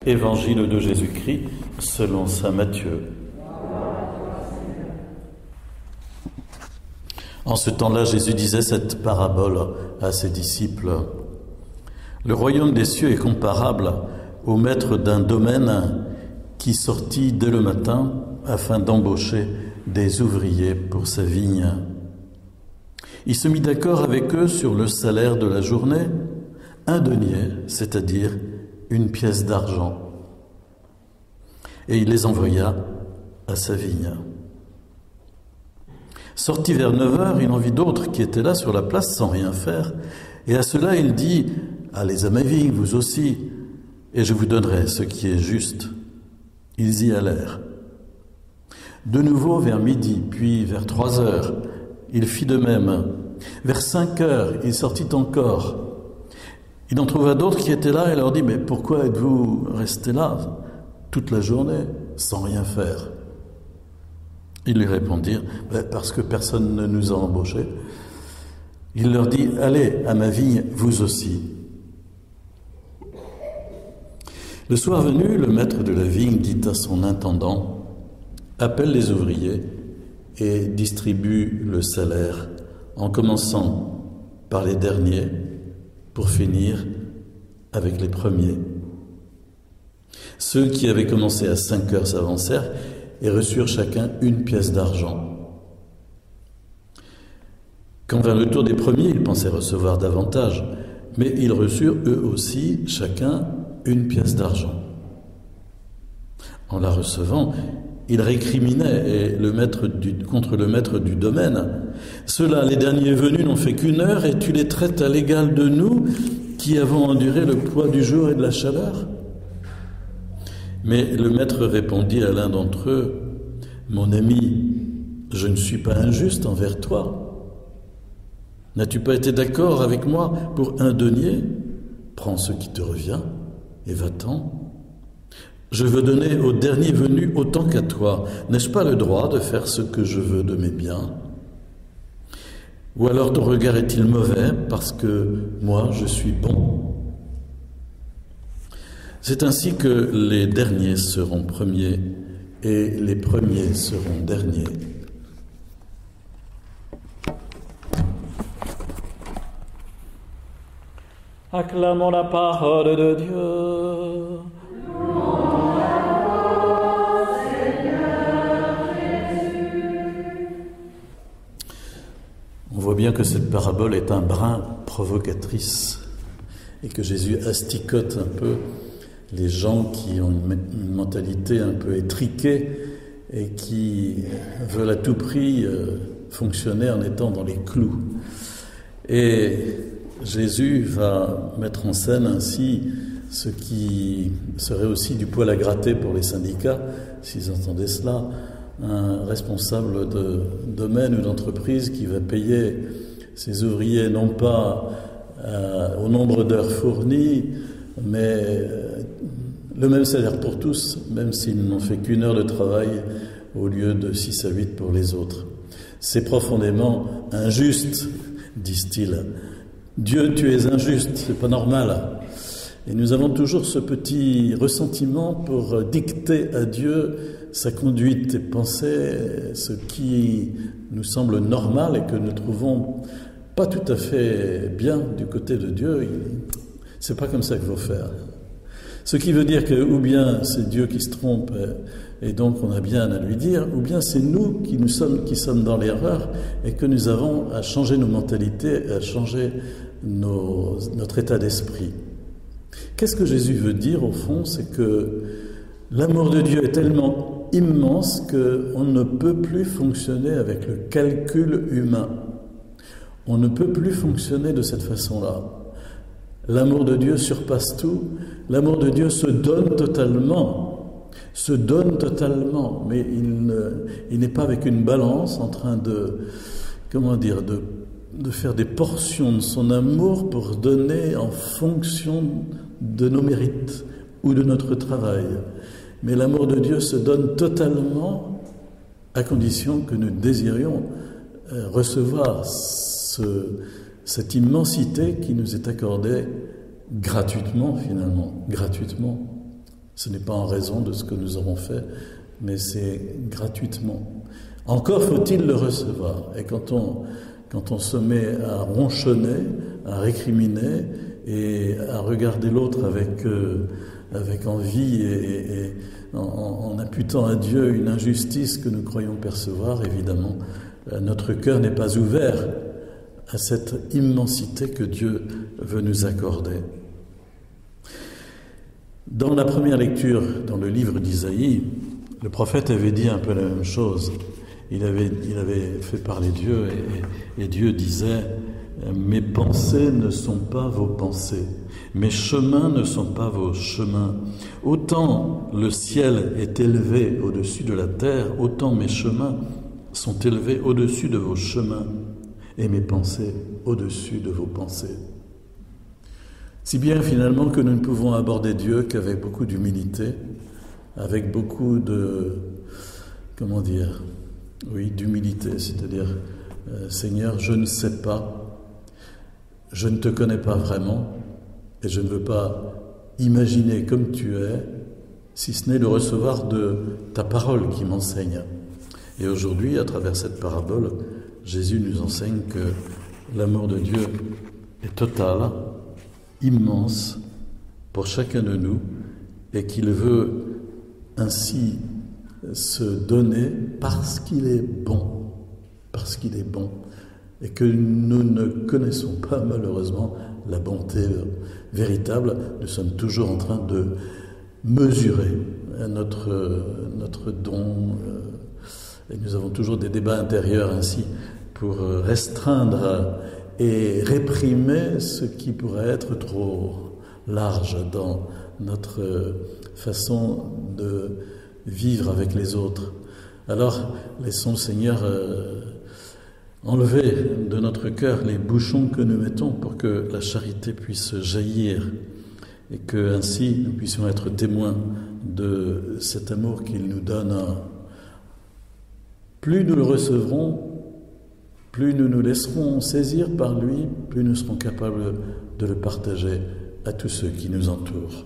Évangile de Jésus-Christ selon saint Matthieu. En ce temps-là, Jésus disait cette parabole à ses disciples. Le royaume des cieux est comparable au maître d'un domaine qui sortit dès le matin afin d'embaucher des ouvriers pour sa vigne. Il se mit d'accord avec eux sur le salaire de la journée, 1 denier, c'est-à-dire une pièce d'argent. Et il les envoya à sa vigne. Sorti vers 9 heures, il en vit d'autres qui étaient là sur la place sans rien faire. Et à cela, il dit « Allez à ma vigne, vous aussi, et je vous donnerai ce qui est juste. » Ils y allèrent. De nouveau vers midi, puis vers 3 heures, il fit de même. Vers 5 heures, il sortit encore. Il en trouva d'autres qui étaient là et leur dit « Mais pourquoi êtes-vous restés là toute la journée sans rien faire ?» Ils lui répondirent « Parce que personne ne nous a embauchés. » Il leur dit « Allez à ma vigne, vous aussi. » Le soir venu, le maître de la vigne dit à son intendant « Appelle les ouvriers et distribue le salaire, en commençant par les derniers pour finir avec les premiers. » Ceux qui avaient commencé à 5 heures s'avancèrent et reçurent chacun une pièce d'argent. Quand vint le tour des premiers, ils pensaient recevoir davantage, mais ils reçurent eux aussi chacun une pièce d'argent. En la recevant, ils récriminaient contre le maître du domaine. « Ceux-là, les derniers venus, n'ont fait qu'1 heure et tu les traites à l'égal de nous qui avons enduré le poids du jour et de la chaleur ?» Mais le maître répondit à l'un d'entre eux, « Mon ami, je ne suis pas injuste envers toi. N'as-tu pas été d'accord avec moi pour 1 denier? Prends ce qui te revient et va-t'en. Je veux donner au dernier venu autant qu'à toi. N'ai-je pas le droit de faire ce que je veux de mes biens? Ou alors ton regard est-il mauvais parce que moi je suis bon? C'est ainsi que les derniers seront premiers et les premiers seront derniers. » Acclamons la parole de Dieu. On voit bien que cette parabole est un brin provocatrice et que Jésus asticote un peu les gens qui ont une mentalité un peu étriquée et qui veulent à tout prix fonctionner en étant dans les clous. Et Jésus va mettre en scène ainsi ce qui serait aussi du poil à gratter pour les syndicats, s'ils entendaient cela, un responsable de domaine ou d'entreprise qui va payer ses ouvriers non pas au nombre d'heures fournies, mais le même salaire pour tous, même s'ils n'ont fait qu'1 heure de travail au lieu de 6 à 8 pour les autres. C'est profondément injuste, disent-ils. Dieu, tu es injuste, c'est pas normal. Et nous avons toujours ce petit ressentiment pour dicter à Dieu sa conduite et penser ce qui nous semble normal et que nous trouvons pas tout à fait bien du côté de Dieu. C'est pas comme ça qu'il faut faire. Ce qui veut dire que ou bien c'est Dieu qui se trompe et donc on a bien à lui dire, ou bien c'est nous qui sommes dans l'erreur et que nous avons à changer nos mentalités, à changer notre état d'esprit. Qu'est-ce que Jésus veut dire au fond? C'est que l'amour de Dieu est tellement immense qu'on ne peut plus fonctionner avec le calcul humain. On ne peut plus fonctionner de cette façon-là. L'amour de Dieu surpasse tout. L'amour de Dieu se donne totalement, mais il n'est pas avec une balance en train de faire des portions de son amour pour donner en fonction de nos mérites ou de notre travail. Mais l'amour de Dieu se donne totalement à condition que nous désirions recevoir cette immensité qui nous est accordée gratuitement finalement, gratuitement, Ce n'est pas en raison de ce que nous aurons fait, mais c'est gratuitement. Encore faut-il le recevoir. Et quand on se met à ronchonner, à récriminer et à regarder l'autre avec envie et en imputant à Dieu une injustice que nous croyons percevoir, évidemment, notre cœur n'est pas ouvert à cette immensité que Dieu veut nous accorder. Dans la première lecture, dans le livre d'Isaïe, le prophète avait dit un peu la même chose. Il avait fait parler Dieu et Dieu disait « Mes pensées ne sont pas vos pensées, mes chemins ne sont pas vos chemins. Autant le ciel est élevé au-dessus de la terre, autant mes chemins sont élevés au-dessus de vos chemins et mes pensées au-dessus de vos pensées. » Si bien finalement que nous ne pouvons aborder Dieu qu'avec beaucoup d'humilité, avec beaucoup de, d'humilité, c'est-à-dire Seigneur, je ne sais pas, je ne te connais pas vraiment et je ne veux pas imaginer comme tu es, si ce n'est le recevoir de ta parole qui m'enseigne. Et aujourd'hui, à travers cette parabole, Jésus nous enseigne que l'amour de Dieu est total, immense pour chacun de nous et qu'il veut ainsi se donner parce qu'il est bon, et que nous ne connaissons pas malheureusement la bonté véritable. Nous sommes toujours en train de mesurer notre don et nous avons toujours des débats intérieurs ainsi pour restreindre et réprimer ce qui pourrait être trop large dans notre façon de vivre avec les autres. Alors, laissons le Seigneur enlever de notre cœur les bouchons que nous mettons pour que la charité puisse jaillir et que ainsi nous puissions être témoins de cet amour qu'il nous donne. Plus nous le recevrons, plus nous nous laisserons saisir par lui, plus nous serons capables de le partager à tous ceux qui nous entourent.